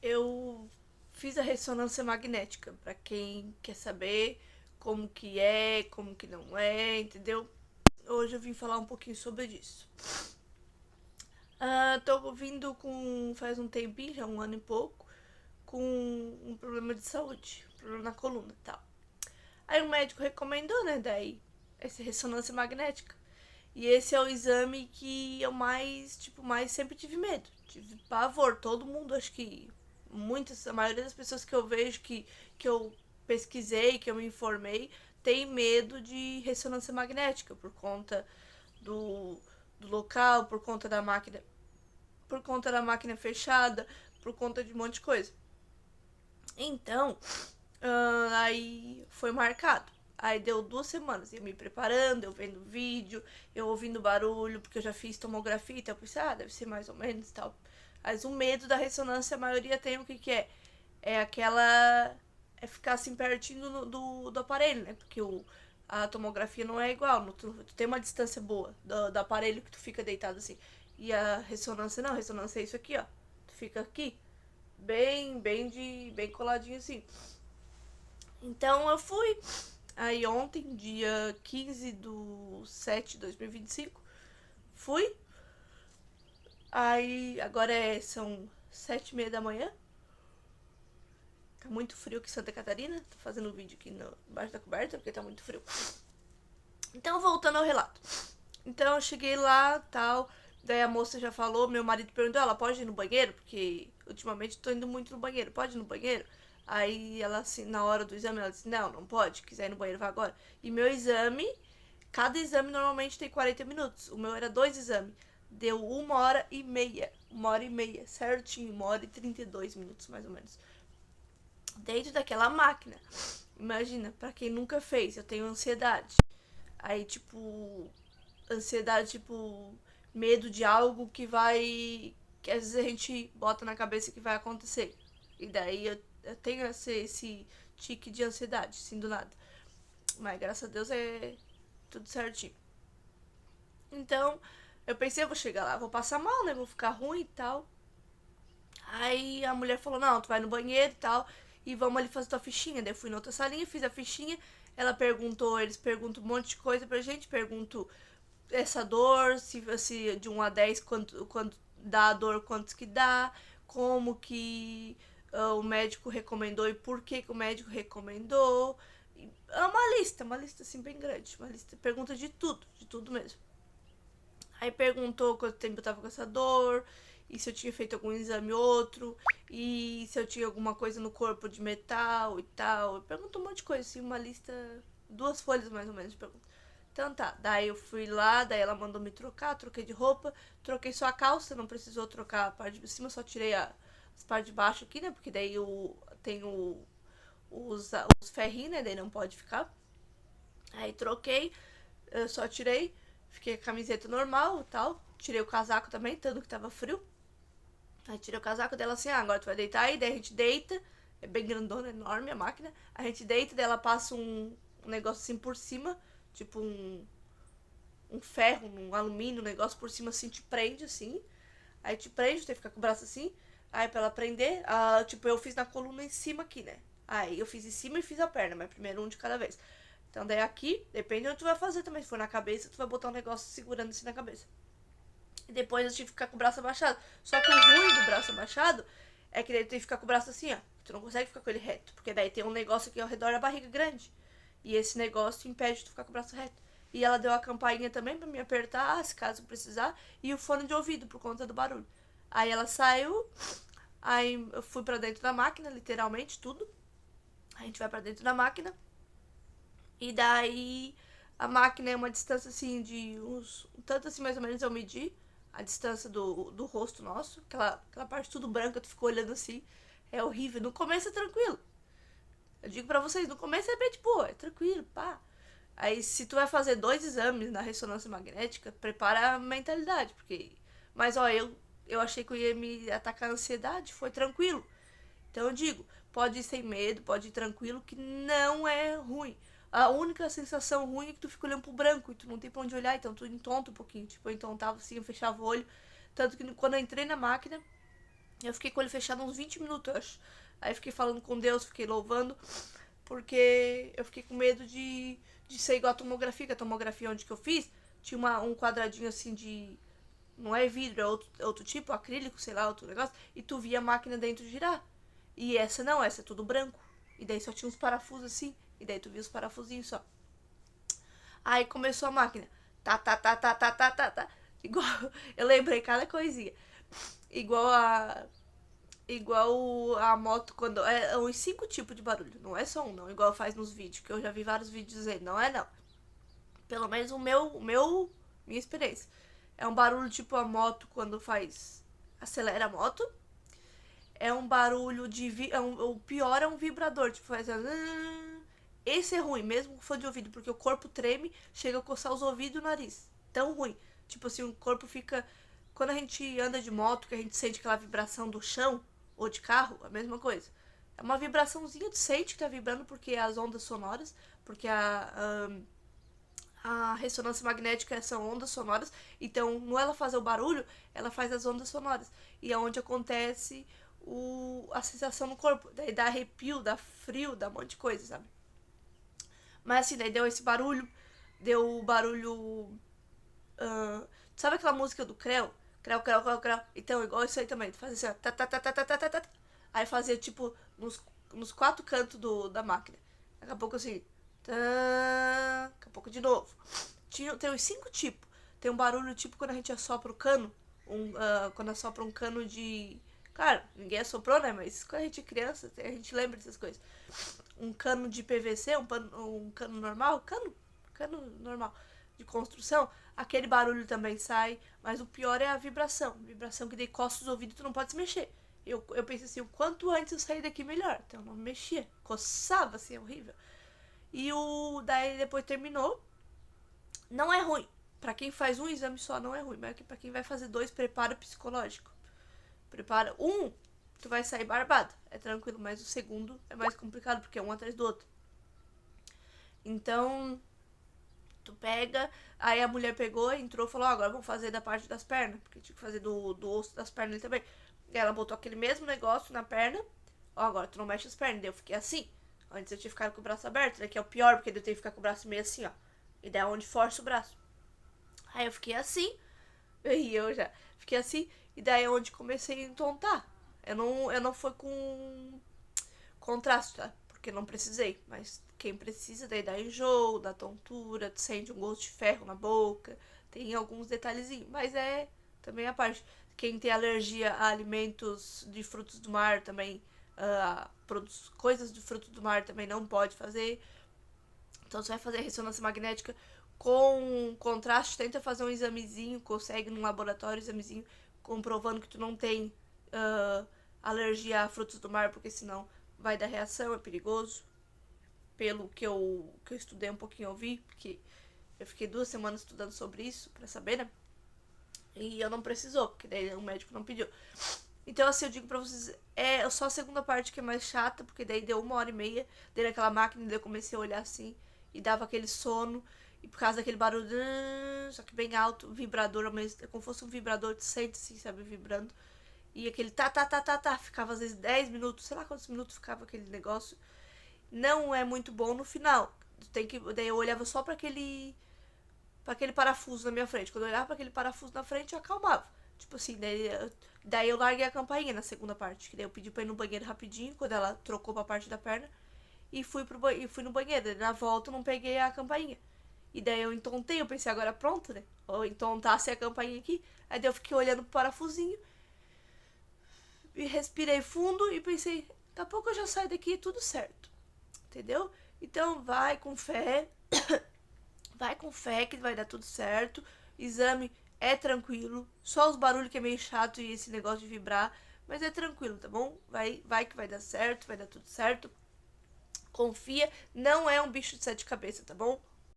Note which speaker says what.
Speaker 1: eu fiz a ressonância magnética, pra quem quer saber como que é, como que não é, entendeu? Hoje eu vim falar um pouquinho sobre isso. Tô vindo faz um tempinho, já um ano e pouco, com um problema de saúde, problema na coluna e tal. Aí o médico recomendou, né, daí, essa ressonância magnética. E esse é o exame que eu mais sempre tive medo. Tive pavor. Todo mundo, acho que a maioria das pessoas que eu vejo, que eu pesquisei, que eu me informei, tem medo de ressonância magnética por conta do, do local, por conta da máquina fechada, por conta de um monte de coisa. Então, aí foi marcado. Aí deu 2 semanas, eu me preparando, eu vendo vídeo, eu ouvindo barulho, porque eu já fiz tomografia, então eu pensei, deve ser mais ou menos e tal. Mas o medo da ressonância, a maioria tem o que é? É aquela. É ficar assim pertinho do aparelho, né? Porque a tomografia não é igual, tu tem uma distância boa do aparelho que tu fica deitado assim. E a ressonância não, a ressonância é isso aqui, ó. Tu fica aqui, bem coladinho assim. Então eu fui. Aí ontem, dia 15/7/2025, fui. Aí agora são 7h30 da manhã. Tá muito frio aqui em Santa Catarina. Tô fazendo um vídeo aqui embaixo da coberta porque tá muito frio. Então, voltando ao relato. Então eu cheguei lá, tal. Daí a moça já falou, meu marido perguntou, ela pode ir no banheiro? Porque ultimamente tô indo muito no banheiro. Pode ir no banheiro? Aí ela assim, na hora do exame, ela disse, não pode, quiser ir no banheiro, vai agora. E meu exame, cada exame normalmente tem 40 minutos. O meu era 2 exames. Deu 1h30. 1h30, certinho. 1h32 mais ou menos. Dentro daquela máquina. Imagina, pra quem nunca fez, eu tenho ansiedade. Aí, tipo, ansiedade, tipo, medo de algo que às vezes a gente bota na cabeça que vai acontecer. E daí eu tenho esse tique de ansiedade, assim, do nada. Mas graças a Deus é tudo certinho. Então, eu pensei, eu vou chegar lá, vou passar mal, né? Vou ficar ruim e tal. Aí a mulher falou, não, tu vai no banheiro e tal, e vamos ali fazer tua fichinha. Daí eu fui na outra salinha, fiz a fichinha. Eles perguntam um monte de coisa pra gente, perguntam essa dor, se de 1 a 10, quanto dá a dor, quantos que dá, como que o médico recomendou e por que o médico recomendou. É uma lista assim bem grande, uma lista, pergunta de tudo mesmo. Aí perguntou quanto tempo eu tava com essa dor, e se eu tinha feito algum exame outro, e se eu tinha alguma coisa no corpo de metal e tal. Perguntou um monte de coisa, assim, uma lista, 2 folhas mais ou menos de perguntas. Então tá, daí eu fui lá, daí ela mandou me trocar, troquei de roupa, troquei só a calça, não precisou trocar a parte de cima, só tirei as partes de baixo aqui, né? Porque daí tem os ferrinhos, né? Daí não pode ficar. Aí troquei, eu só tirei, fiquei com a camiseta normal e tal. Tirei o casaco também, tanto que tava frio. Aí tirei o casaco dela assim, agora tu vai deitar aí, daí a gente deita. É bem grandona, enorme a máquina. A gente deita, daí ela passa um negócio assim por cima, tipo um ferro, um alumínio, um negócio por cima assim, te prende assim. Aí te prende, tu tem que ficar com o braço assim. Aí pra ela prender, tipo, eu fiz na coluna em cima aqui, né? Aí eu fiz em cima e fiz a perna, mas primeiro um de cada vez. Então daí aqui, depende de onde tu vai fazer também. Se for na cabeça, tu vai botar um negócio segurando assim na cabeça. E depois eu tive que ficar com o braço abaixado. Só que o ruim do braço abaixado é que daí tu tem que ficar com o braço assim, ó. Tu não consegue ficar com ele reto. Porque daí tem um negócio aqui ao redor da barriga grande. E esse negócio impede de tu ficar com o braço reto. E ela deu a campainha também pra me apertar, se caso precisar. E o fone de ouvido, por conta do barulho. Aí ela saiu. Aí eu fui pra dentro da máquina, literalmente, tudo. A gente vai pra dentro da máquina. E daí a máquina é uma distância assim de uns. Tanto assim mais ou menos eu medi a distância do rosto nosso. Aquela parte tudo branca, tu ficou olhando assim. É horrível. No começo é tranquilo. Eu digo pra vocês, no começo é bem tipo, é tranquilo, pá. Aí se tu vai fazer 2 exames na ressonância magnética, prepara a mentalidade, porque. Mas ó, eu achei que eu ia me atacar a ansiedade, foi tranquilo. Então eu digo, pode ir sem medo, pode ir tranquilo, que não é ruim. A única sensação ruim é que tu fica olhando pro branco e tu não tem pra onde olhar, então tu entonta um pouquinho. Tipo, eu entontava assim, eu fechava o olho. Tanto que quando eu entrei na máquina, Eu fiquei com ele fechado uns 20 minutos, eu acho. Aí fiquei falando com Deus, fiquei louvando, porque eu fiquei com medo de ser igual a tomografia, que a tomografia onde que eu fiz, tinha um quadradinho assim de... Não é vidro, é outro tipo, acrílico, sei lá, outro negócio. E tu via a máquina dentro girar. E essa não, essa é tudo branco. E daí só tinha uns parafusos assim. E daí tu via os parafusinhos só. Aí começou a máquina. Tá, tá, tá, tá, tá, tá, tá, tá. Igual, eu lembrei cada coisinha. Igual a... Igual a moto quando... É uns 5 tipos de barulho. Não é só um, não. Igual faz nos vídeos. Que eu já vi vários vídeos dizendo. Não é, não. Pelo menos minha experiência. É um barulho tipo a moto quando faz... Acelera a moto. É um barulho de... o pior é um vibrador. Tipo, faz... Esse é ruim, mesmo com fone de ouvido. Porque o corpo treme, chega a coçar os ouvidos e o nariz. Tão ruim. Tipo assim, o corpo fica... Quando a gente anda de moto, que a gente sente aquela vibração do chão, ou de carro, a mesma coisa. É uma vibraçãozinha de sente que tá vibrando, porque as ondas sonoras, porque a ressonância magnética são ondas sonoras, então não ela fazer o barulho, ela faz as ondas sonoras. E é onde acontece a sensação no corpo. Daí dá arrepio, dá frio, dá um monte de coisa, sabe? Mas assim, daí deu esse barulho, deu o barulho... sabe aquela música do Creu? Creu, creu, creu, creu. Então, igual isso aí também. Tu fazia assim, ó, tá, tá, tá, tá, tá, tá, tá, tá. Aí fazia, tipo, nos 4 cantos da máquina. Daqui a pouco assim, tá, daqui a pouco de novo. Tem uns 5 tipos. Tem um barulho, tipo, quando a gente assopra o cano. Quando assopra um cano de... Claro, ninguém assoprou, né? Mas quando a gente é criança, a gente lembra dessas coisas. Um cano de PVC, um cano normal. Cano normal de construção, aquele barulho também sai, mas o pior é a vibração. Vibração que daí coça os ouvidos e tu não pode se mexer. Eu pensei assim, o quanto antes eu sair daqui melhor. Então eu não me mexia, coçava assim, é horrível. E daí depois terminou. Não é ruim. Pra quem faz um exame só não é ruim, mas pra quem vai fazer 2, prepara psicológico. Prepara tu vai sair barbado. É tranquilo, mas o segundo é mais complicado, porque é um atrás do outro. Então, tu pega, aí a mulher pegou, entrou e falou, agora vamos fazer da parte das pernas, porque tinha que fazer do osso das pernas também. E ela botou aquele mesmo negócio na perna, agora tu não mexe as pernas. Daí eu fiquei assim, antes eu tinha ficado com o braço aberto, né, que é o pior, porque eu tenho que ficar com o braço meio assim, ó. E daí é onde força o braço. Aí eu fiquei assim, e eu já fiquei assim, e daí é onde comecei a entontar. Eu não fui com contraste, tá? Porque não precisei, mas quem precisa daí dá enjoo, dá tontura, sente um gosto de ferro na boca, tem alguns detalhezinhos, mas é também a parte. Quem tem alergia a alimentos de frutos do mar também, coisas de frutos do mar também não pode fazer. Então você vai fazer a ressonância magnética com contraste, tenta fazer um examezinho, consegue num laboratório um examezinho comprovando que tu não tem alergia a frutos do mar, porque senão vai dar reação, é perigoso. Pelo que eu estudei um pouquinho, eu vi, porque eu fiquei 2 semanas estudando sobre isso, pra saber, né? E eu não precisou, porque daí o médico não pediu. Então, assim, eu digo pra vocês, é só a segunda parte que é mais chata, porque daí deu 1h30, daí naquela máquina, daí eu comecei a olhar assim, e dava aquele sono, e por causa daquele barulho, só que bem alto, vibrador, mas como fosse um vibrador, tu sente assim, sabe, vibrando. E aquele tá, ficava às vezes 10 minutos, sei lá quantos minutos ficava aquele negócio. Não é muito bom no final. Daí eu olhava só para aquele parafuso na minha frente. Quando eu olhava para aquele parafuso na frente, eu acalmava. Tipo assim, daí eu larguei a campainha na segunda parte. Que daí eu pedi pra ir no banheiro rapidinho, quando ela trocou pra parte da perna. E fui no banheiro. Daí na volta eu não peguei a campainha. E daí eu entontei, eu pensei, agora pronto, né? Ou entontasse a campainha aqui. Aí daí eu fiquei olhando pro parafusinho. E respirei fundo e pensei, daqui a pouco eu já saio daqui, tudo certo. Entendeu? Então vai com fé. Vai com fé que vai dar tudo certo. Exame é tranquilo. Só os barulhos que é meio chato e esse negócio de vibrar. Mas é tranquilo, tá bom? Vai que vai dar certo, vai dar tudo certo. Confia, não é um bicho de 7 cabeças, tá bom?